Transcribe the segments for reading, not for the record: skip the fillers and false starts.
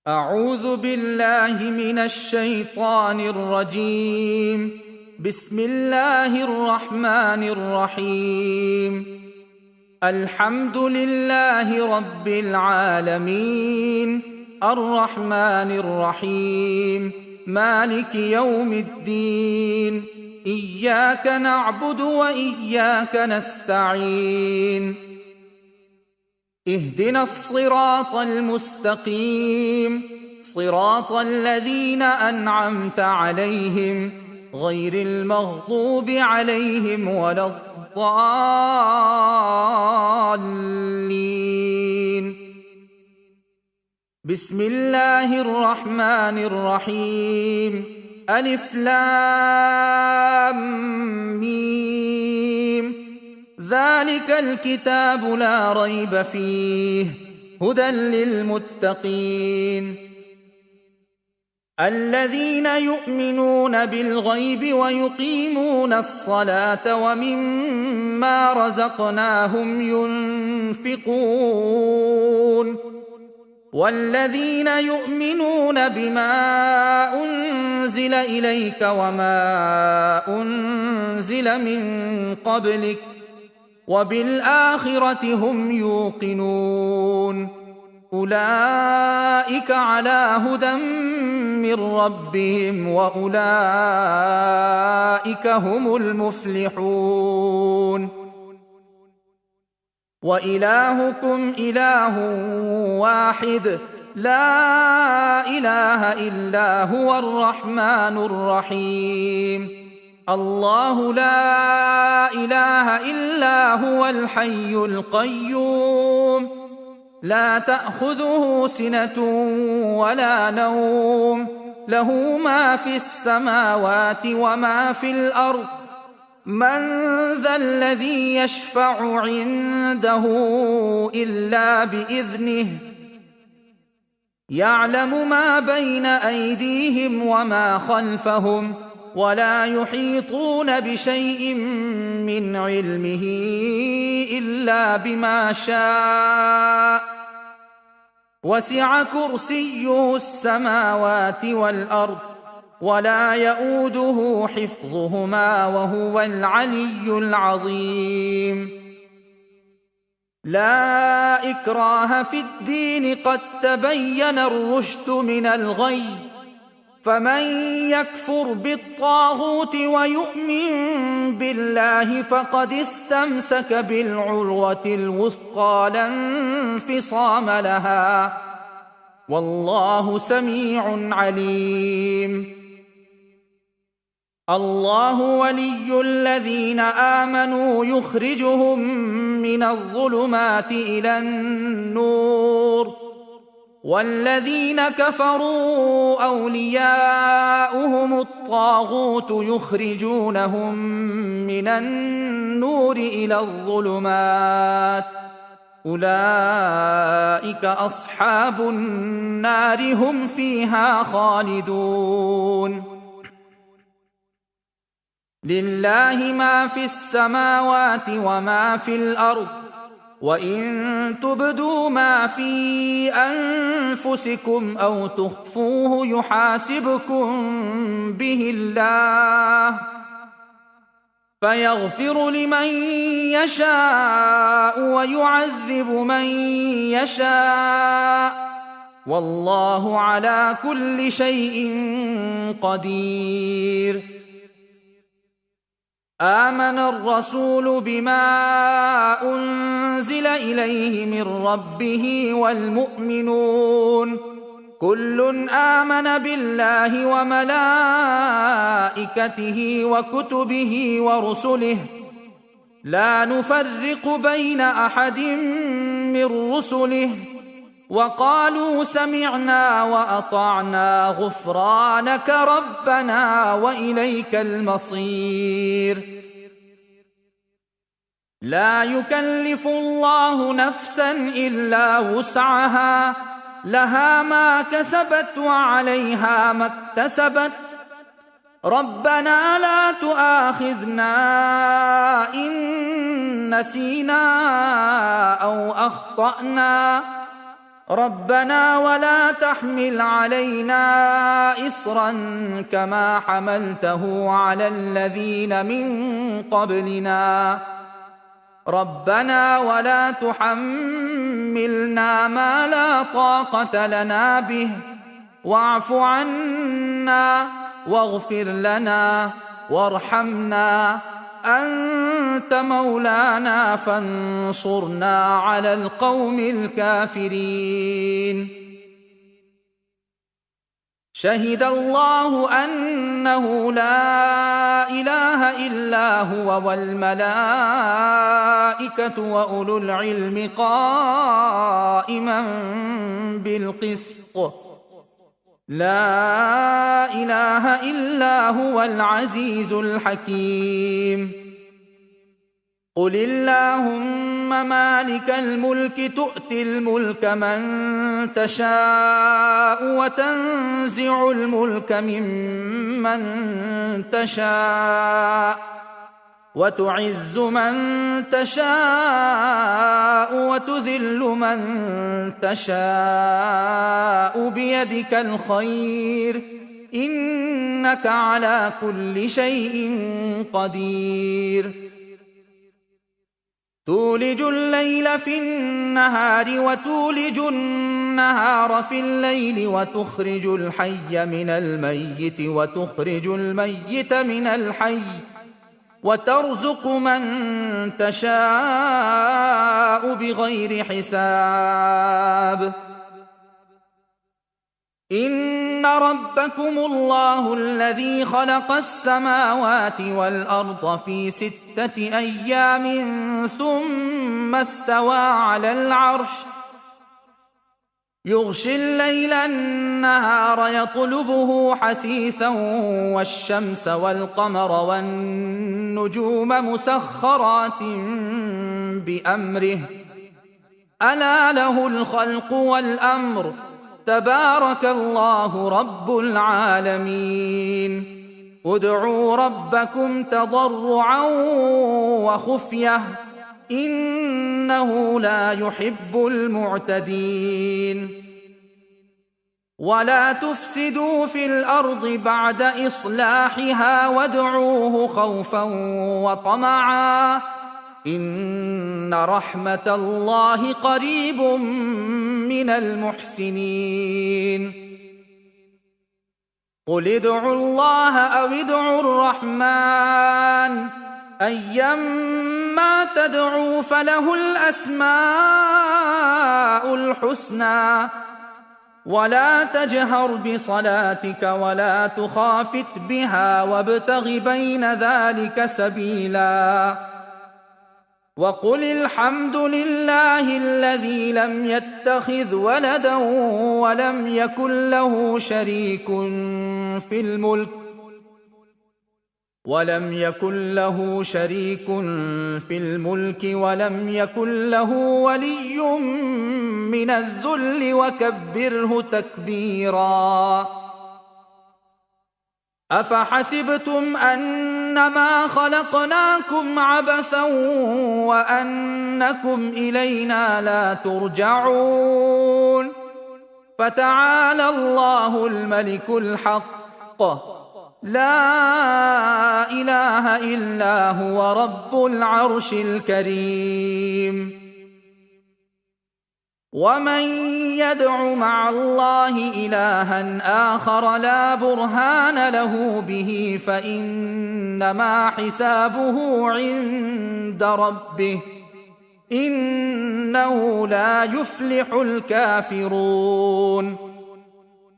أعوذ بالله من الشيطان الرجيم. بسم الله الرحمن الرحيم. الحمد لله رب العالمين، الرحمن الرحيم، مالك يوم الدين، إياك نعبد وإياك نستعين، اهدنا الصراط المستقيم، صراط الذين أنعمت عليهم غير المغضوب عليهم ولا الضالين. بسم الله الرحمن الرحيم. ألف لام ميم، ذلك الكتاب لا ريب فيه هدى للمتقين الذين يؤمنون بالغيب ويقيمون الصلاة ومما رزقناهم ينفقون والذين يؤمنون بما أنزل إليك وما أنزل من قبلك وبالآخرة هم يوقنون أولئك على هدى من ربهم وأولئك هم المفلحون. وإلهكم إله واحد لا إله إلا هو الرحمن الرحيم. الله لا إله إلا هو الحي القيوم، لا تأخذه سنة ولا نوم، له ما في السماوات وما في الأرض. من ذا الذي يشفع عنده إلا بإذنه، يعلم ما بين أيديهم وما خلفهم ولا يحيطون بشيء من علمه إلا بما شاء، وسع كرسيه السماوات والأرض ولا يؤوده حفظهما وهو العلي العظيم. لا إكراه في الدين، قد تبين الرشد من الغي، فمن يكفر بالطاغوت ويؤمن بالله فقد استمسك بالعروة الوثقى لا انفصام لها، والله سميع عليم. الله ولي الذين آمنوا يخرجهم من الظلمات إلى النور، والذين كفروا أولياؤهم الطاغوت يخرجونهم من النور إلى الظلمات، أولئك أصحاب النار هم فيها خالدون. لله ما في السماوات وما في الأرض، وإن تبدوا ما في أنفسكم أو تخفوه يحاسبكم به الله، فيغفر لمن يشاء ويعذب من يشاء، والله على كل شيء قدير. آمن الرسول بما أنزل إليه من ربه والمؤمنون كل آمن بالله وملائكته وكتبه ورسله لا نفرق بين أحد من رسله، وقالوا سمعنا وأطعنا غفرانك ربنا وإليك المصير. لا يكلف الله نفسا إلا وسعها، لها ما كسبت وعليها ما اكتسبت. ربنا لا تؤاخذنا إن نسينا أو أخطأنا، ربنا ولا تحمل علينا إصرا كما حملته على الذين من قبلنا ربنا ولا تحملنا ما لا طاقة لنا به واعف عنا واغفر لنا وارحمنا أنت مولانا فانصرنا على القوم الكافرين. شهد الله أنه لا إله إلا هو والملائكة وأولو العلم قائما بالقسط لا إله إلا هو العزيز الحكيم. قل اللهم مالك الملك تؤتي الملك من تشاء وتنزع الملك ممن تشاء وتعز من تشاء وتذل من تشاء بيدك الخير إنك على كل شيء قدير. تولج الليل في النهار وتولج النهار في الليل وتخرج الحي من الميت وتخرج الميت من الحي وترزق من تشاء بغير حساب. إن ربكم الله الذي خلق السماوات والأرض في 6 أيام ثم استوى على العرش يغشي الليل النهار يطلبه حثيثا والشمس والقمر والنجوم مسخرات بأمره ألا له الخلق والأمر تبارك الله رب العالمين. ادعوا ربكم تضرعا وخفية إنه لا يحب المعتدين. ولا تفسدوا في الأرض بعد إصلاحها وادعوه خوفا وطمعا إن رحمة الله قريب من المحسنين. قل ادعوا الله أو ادعوا الرحمن أيما تدعوا فله الأسماء الحسنى ولا تجهر بصلاتك ولا تخافت بها وابتغ بين ذلك سبيلا. وقل الحمد لله الذي لم يتخذ ولدا ولم يكن له شريك في الملك ولم يكن له ولي من الذل وكبره تكبيرا. أفحسبتم أنما خلقناكم عبثا وأنكم إلينا لا ترجعون فتعالى الله الملك الحق لا إله إلا هو رب العرش الكريم. ومن يدع مع الله إلها آخر لا برهان له به فإنما حسابه عند ربه إنه لا يفلح الكافرون.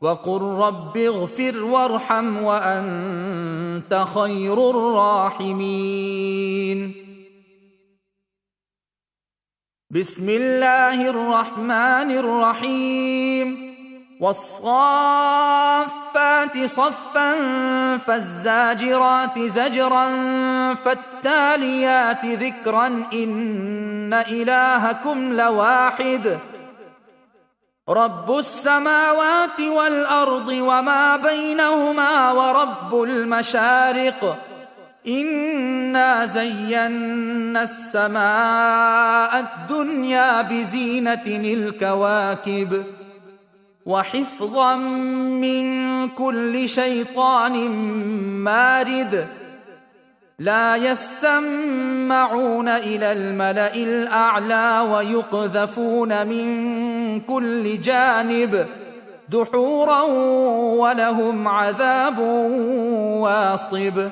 وقل رب اغفر وارحم وأنت خير الراحمين. بسم الله الرحمن الرحيم. والصافات صفا فالزاجرات زجرا فالتاليات ذكرا إن إلهكم لواحد رب السماوات والأرض وما بينهما ورب المشارق إنا زينا السماء الدنيا بزينة الكواكب وحفظا من كل شيطان مارد لا يسمعون إلى الملأ الأعلى ويقذفون من كل جانب دحورا ولهم عذاب واصب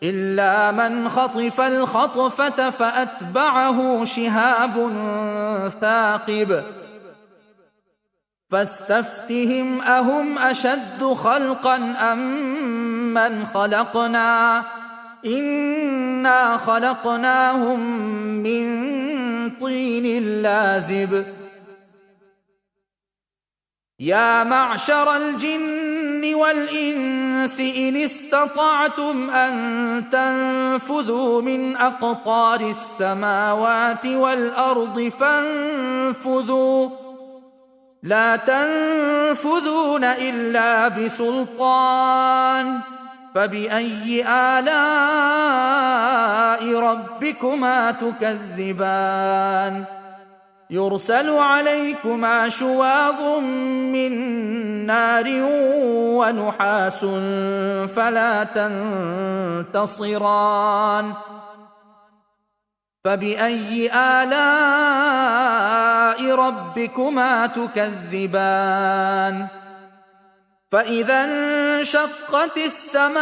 إلا من خطف الخطفة فأتبعه شهاب ثاقب فاستفتهم أهم أشد خلقا أم من خلقنا إنا خلقناهم من طين لازب يا معشر الجن والإنس إن استطعتم أن تنفذوا من أقطار السماوات والأرض فانفذوا لا تنفذون إلا بسلطان فبأي آلاء ربكما تكذبان يرسل عليكما شواظ من نار ونحاس فلا تنتصران فبأي آلاء ربكما تكذبان فإذا انشقت السماء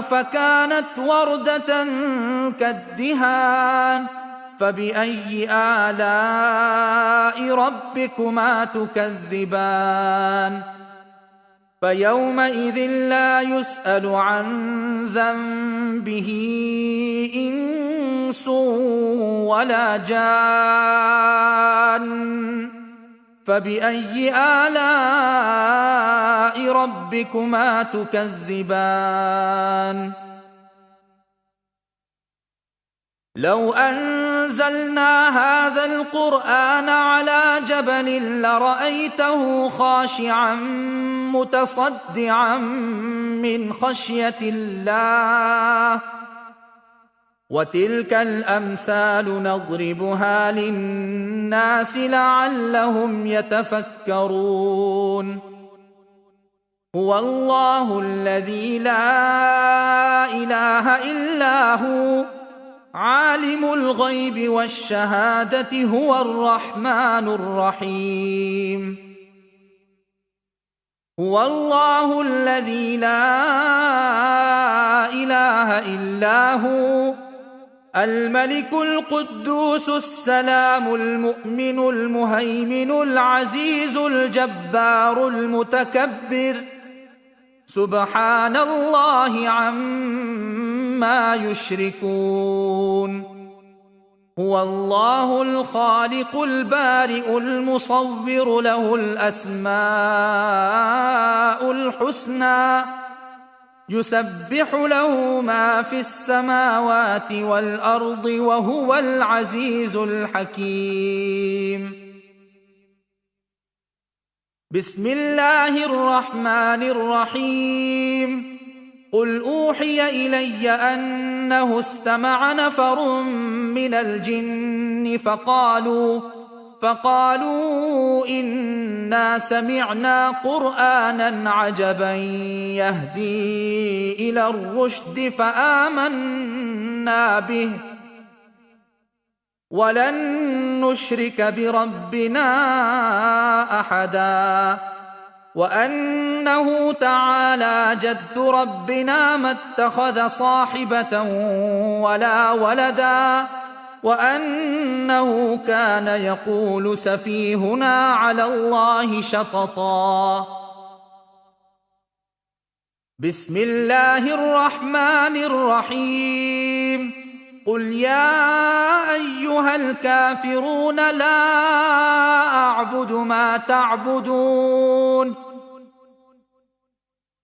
فكانت وردة كالدهان فبأي آلاء ربكما تكذبان فيومئذ لا يسأل عن ذنبه إنس ولا جان فبأي آلاء ربكما تكذبان لو أنزلنا هذا القرآن على جبل لرأيته خاشعا متصدعا من خشية الله وتلك الأمثال نضربها للناس لعلهم يتفكرون هو الله الذي لا إله إلا هو عالم الغيب والشهادة هو الرحمن الرحيم هو الله الذي لا إله إلا هو الملك القدوس السلام المؤمن المهيمن العزيز الجبار المتكبر سبحان الله عما يشركون هو الله الخالق البارئ المصور له الأسماء الحسنى يسبح له ما في السماوات والأرض وهو العزيز الحكيم بسم الله الرحمن الرحيم قل أوحي إلي أنه استمع نفر من الجن فقالوا إنا سمعنا قرآنا عجبا يهدي إلى الرشد فآمنا به ولن نشرك بربنا أحدا وأنه تعالى جد ربنا ما اتخذ صاحبة ولا ولدا وأنه كان يقول سفيهنا على الله شططا بسم الله الرحمن الرحيم قل يا أيها الكافرون لا أعبد ما تعبدون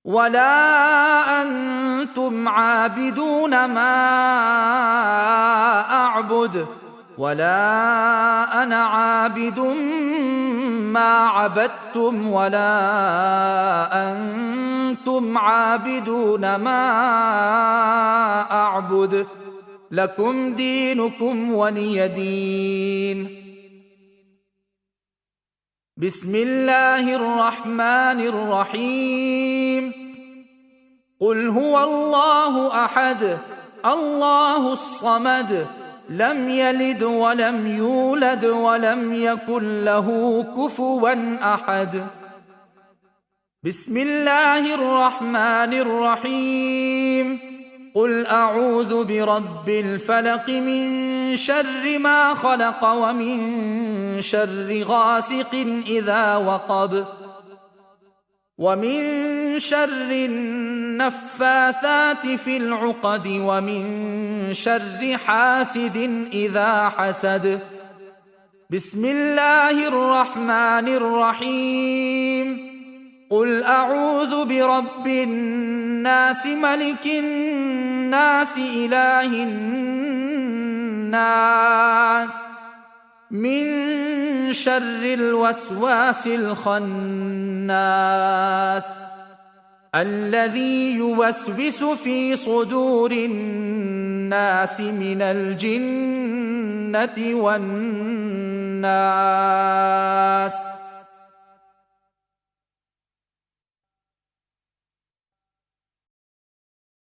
ولا أنتم عابدون ما أعبد ولا أنا عابد ما عبدتم ولا أنتم أنتم عابدون ما أعبد لكم دينكم ولي دين. بسم الله الرحمن الرحيم. قل هو الله أحد الله الصمد لم يلد ولم يولد ولم يكن له كفوا أحد. بسم الله الرحمن الرحيم. قل أعوذ برب الفلق من شر ما خلق ومن شر غاسق إذا وقب ومن شر النفاثات في العقد ومن شر حاسد إذا حسد. بسم الله الرحمن الرحيم. قل أعوذ برب الناس ملك الناس إله الناس من شر الوسواس الخناس الذي يوسوس في صدور الناس من الجنة والناس.